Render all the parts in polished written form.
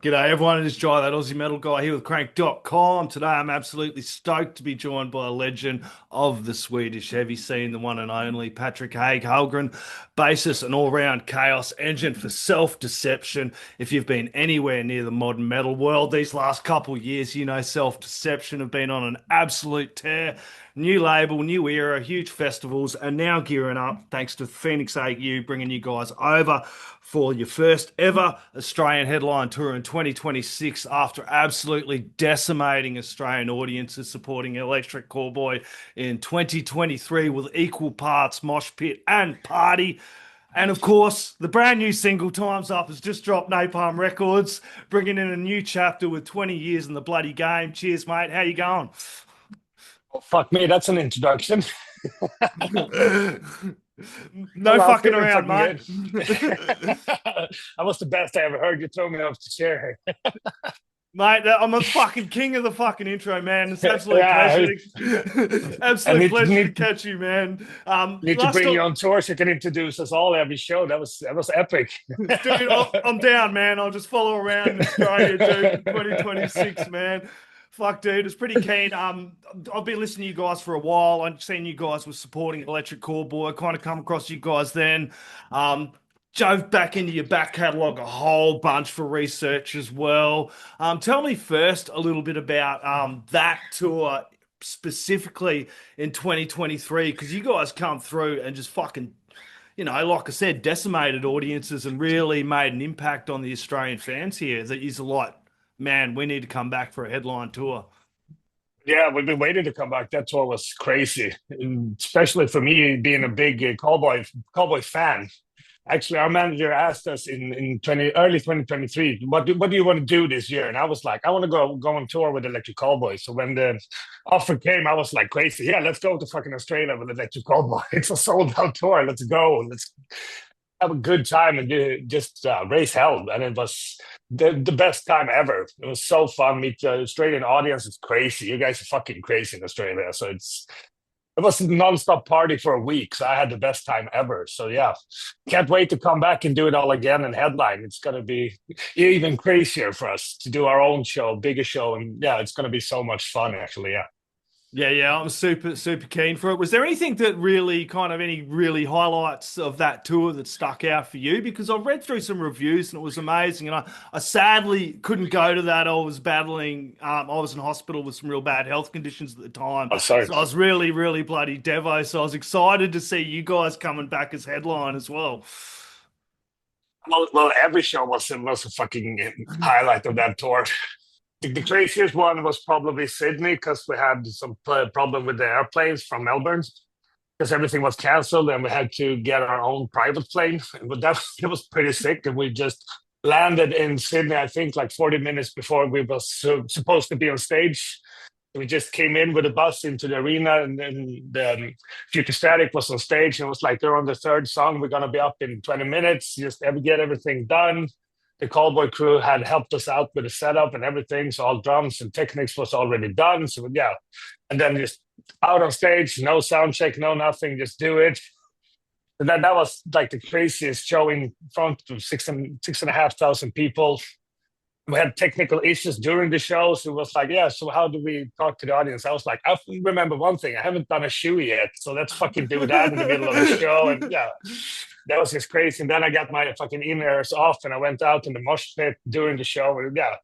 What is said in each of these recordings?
G'day everyone, it is Jai, that Aussie Metal Guy here with Crannk.com. Today I'm absolutely stoked to be joined by a legend of the Swedish heavy scene, the one and only Patrick Hagge, Hallgren, bassist and all-round chaos engine for Self Deception. If you've been anywhere near the modern metal world these last couple of years, you know Self Deception have been on an absolute tear. New label, new era, huge festivals, and now gearing up thanks to Phoenix AU bringing you guys over for your first ever Australian headline tour in 2026 after absolutely decimating Australian audiences supporting Electric Callboy in 2023 with equal parts mosh pit and party. And of course, the brand new single Time's Up has just dropped Napalm Records, bringing in a new chapter with 20 years in the bloody game. Cheers, mate. How you going? Oh, fuck me, that's an introduction. No Well, I'm fucking feeling around, fucking mate. good. That was the best I ever heard. You throw me off the chair. Mate, I'm a fucking king of the fucking intro, man. It's an absolute Yeah, pleasure to, I absolute need to pleasure to need, catch you, man. need to Last bring you time, on tour so you can introduce us all every show. That was epic. dude, I'm down, man. I'll just follow around in Australia, dude, for 2026, man. Fuck, dude, it's pretty keen. I've been listening to you guys for a while. I've seen you guys were supporting Electric Callboy. I kind of come across you guys then. Um, Dove back into your back catalogue a whole bunch for research as well. Tell me first a little bit about that tour specifically in 2023, because you guys come through and just fucking, like I said, decimated audiences and really made an impact on the Australian fans here. That is a lot, man. We need to come back for a headline tour. Yeah, we've been waiting to come back. That tour was crazy, and especially for me being a big cowboy fan. Actually, our manager asked us in early 2023, what do you want to do this year? And I was like, I want to go on tour with Electric Callboy. So when the offer came, I was like crazy. Yeah, let's go to fucking Australia with Electric Callboy. It's a sold out tour. Let's go. Let's have a good time and just raise hell. And it was the best time ever. It was so fun. Meet the Australian audience. It's crazy. You guys are fucking crazy in Australia. So it was a non-stop party for a week, so I had the best time ever. So yeah, can't wait to come back and do it all again and headline. It's gonna be even crazier for us to do our own show, bigger show, and yeah, it's gonna be so much fun actually. Yeah. Yeah, yeah, I'm super, super keen for it. Was there anything that really any really highlights of that tour that stuck out for you? Because I've read through some reviews and it was amazing. And I sadly couldn't go to that. I was battling, I was in hospital with some real bad health conditions at the time. Oh, sorry. So I was really, really bloody devo. So I was excited to see you guys coming back as headline as well. Well, every show was a fucking highlight of that tour. The craziest one was probably Sydney because we had some problem with the airplanes from Melbourne because everything was cancelled and we had to get our own private plane. But that it was pretty sick, and we just landed in Sydney. I think like 40 minutes before we was supposed to be on stage. We just came in with a bus into the arena, and then the Future Static was on stage, and it was like they're on the third song. We're gonna be up in 20 minutes. Just get everything done. The Callboy crew had helped us out with the setup and everything, so all drums and techniques was already done. So yeah, and then just out on stage, no sound check, no nothing, just do it. And then that was like the craziest show in front of six and a half thousand people. We had technical issues during the show, so it was like, yeah, so how do we talk to the audience? I was like, I remember one thing, I haven't done a shoe yet, so let's fucking do that in the middle of the show. And yeah, that was just crazy. And then I got my fucking in-ears off and I went out in the mosh pit during the show. And yeah,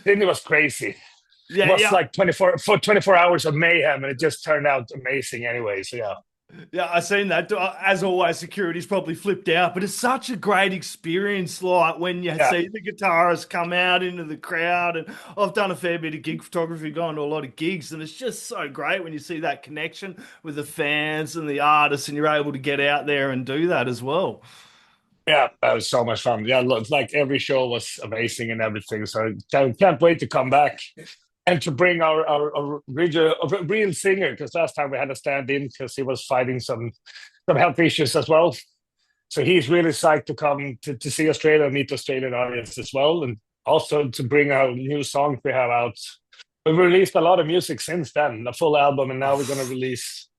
then it was crazy. It Yeah, was yeah. like 24 hours of mayhem, and it just turned out amazing anyway. So yeah. Yeah, I seen that. As always, security's probably flipped out, but it's such a great experience. Like when you Yeah. see the guitarists come out into the crowd, and I've done a fair bit of gig photography, going to a lot of gigs, and it's just so great when you see that connection with the fans and the artists, and you're able to get out there and do that as well. Yeah, that was so much fun. Yeah, like every show was amazing and everything. So can't wait to come back and to bring our real singer, because last time we had a stand-in because he was fighting some health issues as well. So he's really psyched to come to see Australia and meet the Australian audience as well, and also to bring out new songs we have out. We've released a lot of music since then, a full album, and now we're gonna release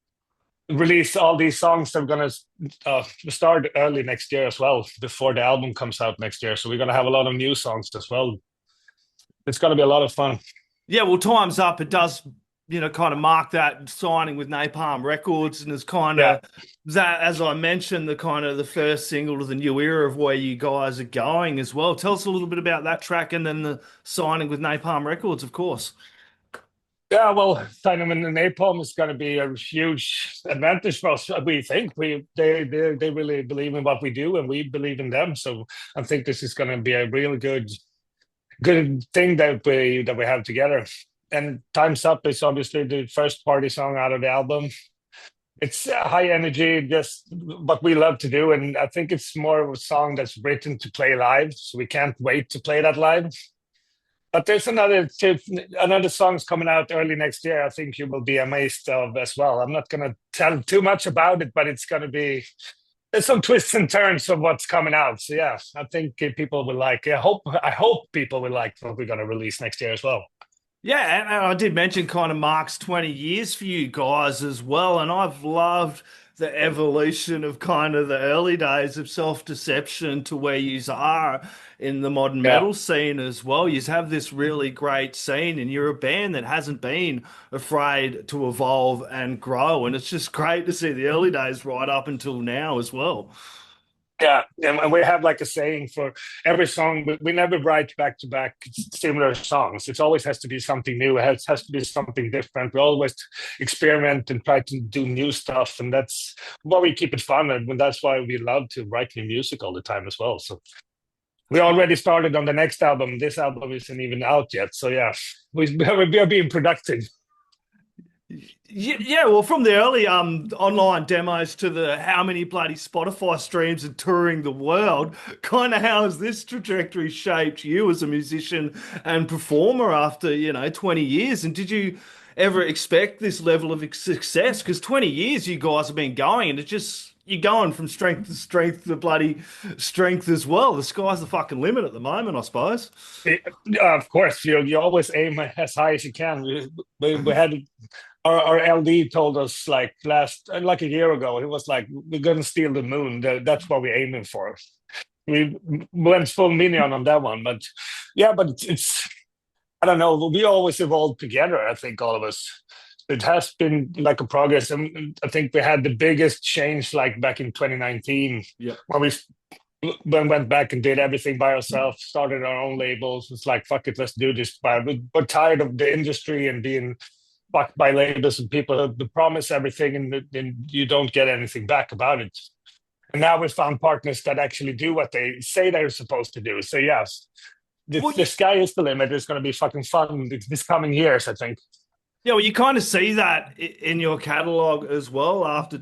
all these songs that we're gonna start early next year as well, before the album comes out next year. So we're gonna have a lot of new songs as well It's going to be a lot of fun. Yeah, well, time's up. It does, kind of mark that signing with Napalm Records, and it's kind Yeah. of that, as I mentioned, the kind of the first single to the new era of where you guys are going as well. Tell us a little bit about that track and then the signing with Napalm Records, of course. Yeah, well, signing in the Napalm is going to be a huge advantage for us. We think they really believe in what we do, and we believe in them. So I think this is going to be a really good thing that we have together. And Time's Up is obviously the first party song out of the album. It's high energy, just what we love to do, and I think it's more of a song that's written to play live. So we can't wait to play that live. But there's another song's coming out early next year. I think you will be amazed of as well. I'm not gonna tell too much about it, but it's gonna be there's some twists and turns of what's coming out. So yeah, I think people will like. I hope people will like what we're gonna release next year as well. Yeah, and I did mention kind of marks 20 years for you guys as well, and I've loved the evolution of kind of the early days of self-deception to where you are in the modern Yeah. metal scene as well. You have this really great scene, and you're a band that hasn't been afraid to evolve and grow, and it's just great to see the early days right up until now as well. Yeah, and we have like a saying for every song. We never write back to back similar songs. It always has to be something new. It has to be something different. We always experiment and try to do new stuff, and that's why we keep it fun. And that's why we love to write new music all the time as well. So we already started on the next album. This album isn't even out yet. So yeah, we are being productive. Yeah, well, from the early online demos to the how many bloody Spotify streams and touring the world, kind of how has this trajectory shaped you as a musician and performer after, 20 years? And did you ever expect this level of success? Because 20 years you guys have been going, and it's just you're going from strength to bloody strength as well. The sky's the fucking limit at the moment, I suppose. Of course, you always aim as high as you can. We had our LD told us like a year ago. He was like, "We're gonna steal the moon. That's what we're aiming for." We went full minion on that one, but yeah, but it's I don't know. We always evolved together. I think all of us. It has been like a progress, and I think we had the biggest change like back in 2019 Yeah. when we went back and did everything by ourselves, started our own labels. It's like fuck it, let's do this. But we're tired of the industry and being fucked by labels and people who promise everything and you don't get anything back about it. And now we found partners that actually do what they say they're supposed to do. So yes, Well, the sky is the limit. It's going to be fucking fun this coming years, I think. yeah, well, you kind of see that in your catalog as well after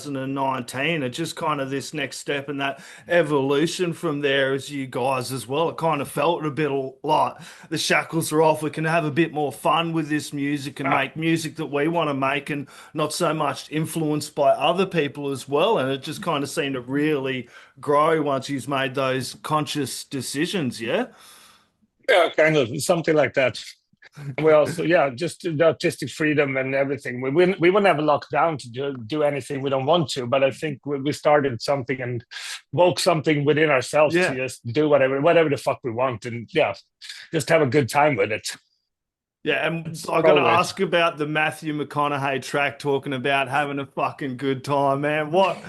2019. It's just kind of this next step and that evolution from there as you guys as well. It kind of felt a bit like the shackles are off. We can have a bit more fun with this music and Ah, make music that we want to make and not so much influenced by other people as well. And it just kind of seemed to really grow once you've made those conscious decisions. Yeah. yeah, kind of something like that. And we also, yeah, just the artistic freedom and everything. We were never locked down to do anything we don't want to, but I think we started something and woke something within ourselves to Yeah. just do whatever the fuck we want, and yeah, just have a good time with it. Yeah, and That's I got to probably it. ask about the Matthew McConaughey track talking about having a fucking good time, man. What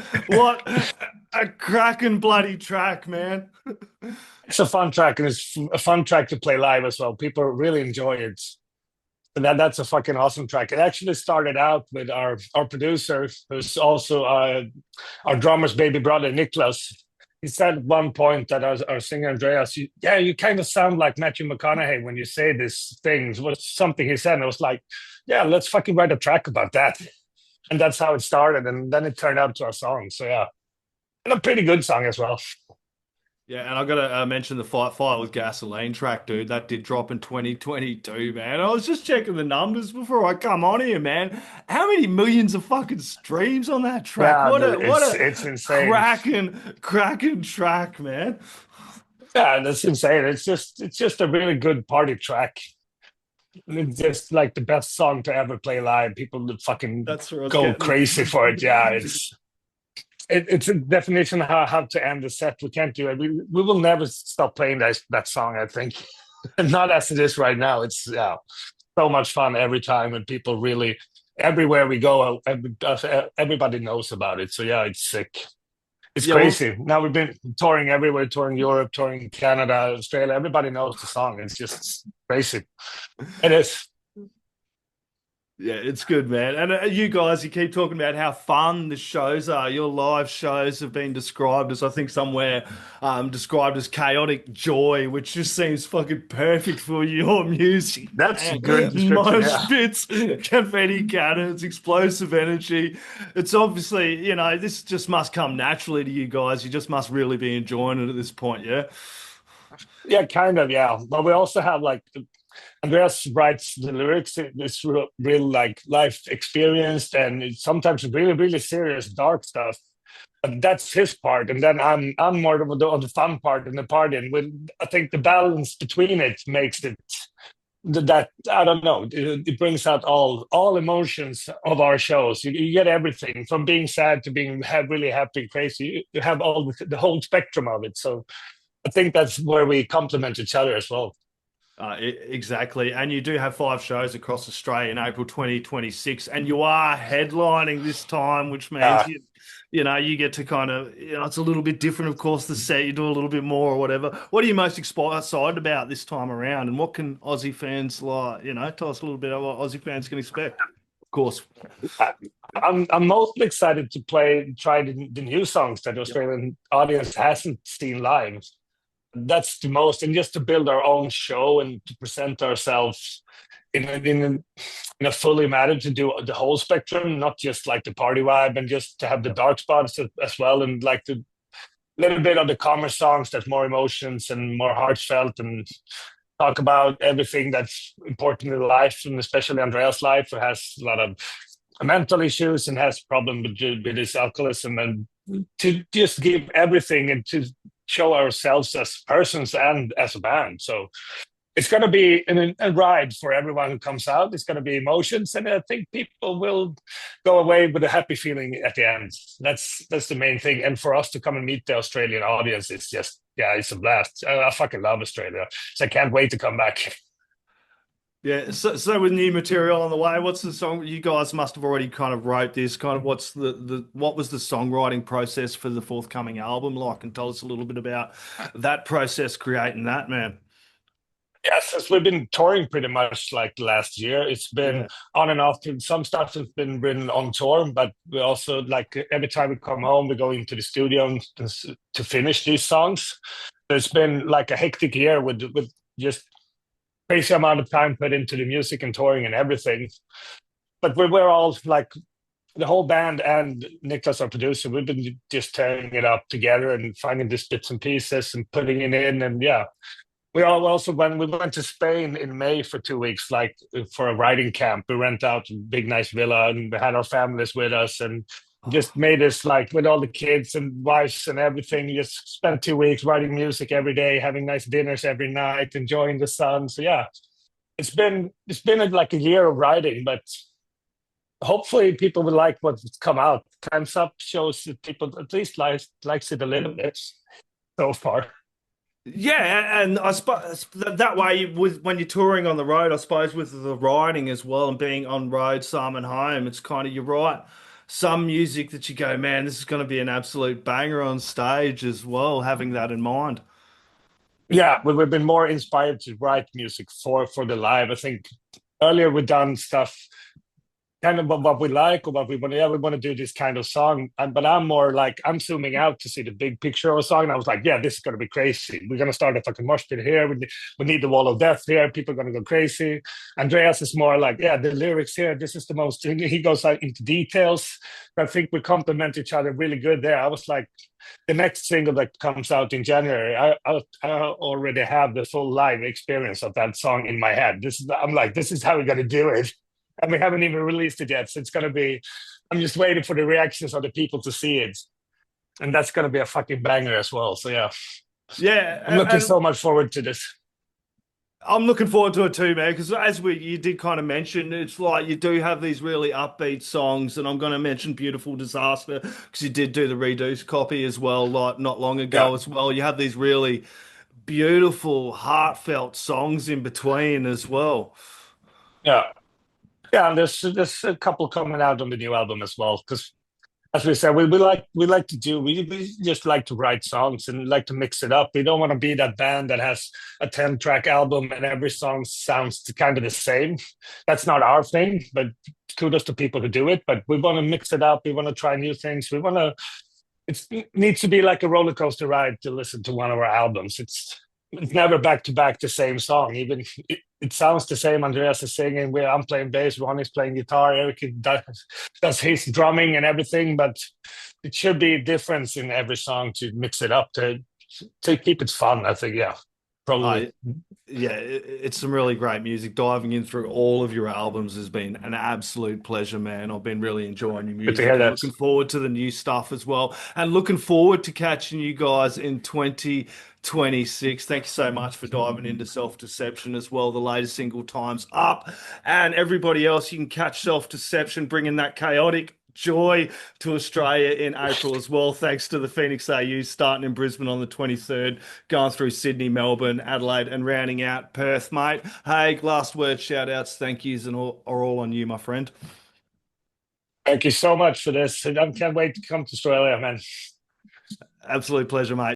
a cracking bloody track, man. It's a fun track, and it's a fun track to play live as well. People really enjoy it. And that's a fucking awesome track. It actually started out with our producer, who's also our drummer's baby brother, Niklas. He said at one point that our singer Andreas, yeah, you kind of sound like Matthew McConaughey when you say these things. Was something he said, and I was like, yeah, let's fucking write a track about that. And that's how it started, and then it turned out to our song. So yeah, and a pretty good song as well. Yeah, and I got to mention the Fight Fire with Gasoline track, dude. That did drop in 2022, man. I was just checking the numbers before I come on here, man. How many millions of fucking streams on that track? Yeah, What a dude, what it's a it's insane. cracking track, man. Yeah, that's insane. It's just a really good party track. It's just like the best song to ever play live. People would fucking That's where I was go getting. crazy for it. Yeah, it's a definition of how to end the set. We can't do it. We will never stop playing that song, I think. Not as it is right now. It's yeah, so much fun every time, and people really everywhere we go, everybody knows about it. So yeah, it's sick. It's Yeah, well, crazy. Now we've been touring everywhere, touring Europe, touring Canada, Australia. Everybody knows the song. It's just crazy. It is. yeah, it's good, man. And you guys, you keep talking about how fun the shows are. Your live shows have been described as, I think, somewhere described as chaotic joy, which just seems fucking perfect for your music, That's a man. good description. Mosh Yeah. pits, confetti cannons, explosive energy. It's obviously, this just must come naturally to you guys. You just must really be enjoying it at this point, yeah? Yeah, kind of. Yeah. But we also have like Andreas writes the lyrics. It's real like life experienced and it's sometimes really, really serious, dark stuff. But that's his part, and then I'm more of the fun part and the party. And when I think the balance between it makes it that I don't know. It brings out all emotions of our shows. You get everything from being sad to being really happy, crazy. You have all the whole spectrum of it. So I think that's where we complement each other as well. Exactly. And you do have 5 shows across Australia in April 2026, and you are headlining this time, which means Uh, you get to kind of, it's a little bit different, of course, the set, you do a little bit more or whatever. What are you most excited about this time around? And what can Aussie fans like, tell us a little bit about what Aussie fans can expect? Of course. I- I'm most excited to try the new songs that the Yep. Australian audience hasn't seen live. That's the most, and just to build our own show and to present ourselves in a fully manner to do the whole spectrum, not just like the party vibe, and just to have the Yep. dark spots as well, and like the little bit of the calmer songs that's more emotions and more heartfelt and talk about everything that's important in life, and especially Andreas' life, who has a lot of mental issues and has problem with his alcoholism, and to just give everything and to show ourselves as persons and as a band. So it's going to be a ride for everyone who comes out. It's going to be emotions, and I think people will go away with a happy feeling at the end. That's the main thing. And for us to come and meet the Australian audience, it's just yeah, it's a blast. I fucking love Australia, so I can't wait to come back. Yeah, so with new material on the way, what's the song? You guys must have already kind of wrote this. Kind of what's what was the songwriting process for the forthcoming album like? And tell us a little bit about that process creating that, man. Yeah, since we've been touring pretty much like last year, it's been Yeah. on and off. Some stuff has been written on tour, but we also like every time we come home, we go into the studio to finish these songs. It's been like a hectic year with just crazy amount of time put into the music and touring and everything. But we're all like the whole band and Niklas, our producer, we've been just tearing it up together and finding these bits and pieces and putting it in. And yeah, we all also when we went to Spain in May for 2 weeks, like for a writing camp, we rent out a big nice villa and we had our families with us and just made us like with all the kids and wives and everything. Just spent 2 weeks writing music every day, having nice dinners every night, enjoying the sun. So yeah, it's been like a year of writing, but hopefully people will like what's come out. Times Up shows that people at least likes it a little bit so far. Yeah, and I suppose that way with when you're touring on the road, I suppose with the riding as well and being on road some and home, it's kind of you're right. Some music that you go, man, this is going to be an absolute banger on stage as well, having that in mind. Yeah, we've been more inspired to write music for the live. I think earlier we've done stuff kind of what we like or what we want. Yeah, we want to do this kind of song, but I'm more like I'm zooming out to see the big picture of a song. And I was like, yeah, this is going to be crazy. We're going to start a fucking mosh pit here. We need the wall of death here. People are going to go crazy. Andreas is more like, yeah, the lyrics here. This is the most. He goes out into details. I think we complement each other really good there. I was like, the next single that comes out in January, I already have the full live experience of that song in my head. I'm like, this is how we're going to do it, and we haven't even released it yet. So it's going to be, I'm just waiting for the reactions of the people to see it. And that's going to be a fucking banger as well. So yeah, I'm Yeah, looking and so much forward to this. I'm looking forward to it too, man. Because as you did kind of mention, it's like you do have these really upbeat songs, and I'm going to mention "Beautiful Disaster" because you did do the reduced copy as well, like not long Yeah. ago as well. You have these really beautiful, heartfelt songs in between as well. Yeah. Yeah, and there's a couple coming out on the new album as well. Because as we said, we like to do we just like to write songs and like to mix it up. We don't want to be that band that has a 10-track album and every song sounds kind of the same. That's not our thing, but kudos to people who do it. But we want to mix it up. We want to try new things. We want to it needs to be like a roller coaster ride to listen to one of our albums. It's never back to back the same song. Even it sounds the same. Andreas is singing, where I'm playing bass, Ronnie's playing guitar, Eric does his drumming and everything. But it should be a difference in every song to mix it up to keep it fun. I think, yeah, probably. I Yeah, it's some really great music. Diving in through all of your albums has been an absolute pleasure, man. I've been really enjoying your Good to music hear and that. looking forward to the new stuff as well. And looking forward to catching you guys in 2026. Thank you so much for diving into Self Deception as well. The latest single, Time's Up. And everybody else, you can catch Self Deception, bringing that chaotic joy to Australia in April as well, thanks to the Phoenix AU starting in Brisbane on the 23rd, going through Sydney, Melbourne, Adelaide, and rounding out Perth, mate. Hey, last word, shout outs, thank yous, and all are all on you, my friend. Thank you so much for this. I can't wait to come to Australia, man. Absolute pleasure, mate.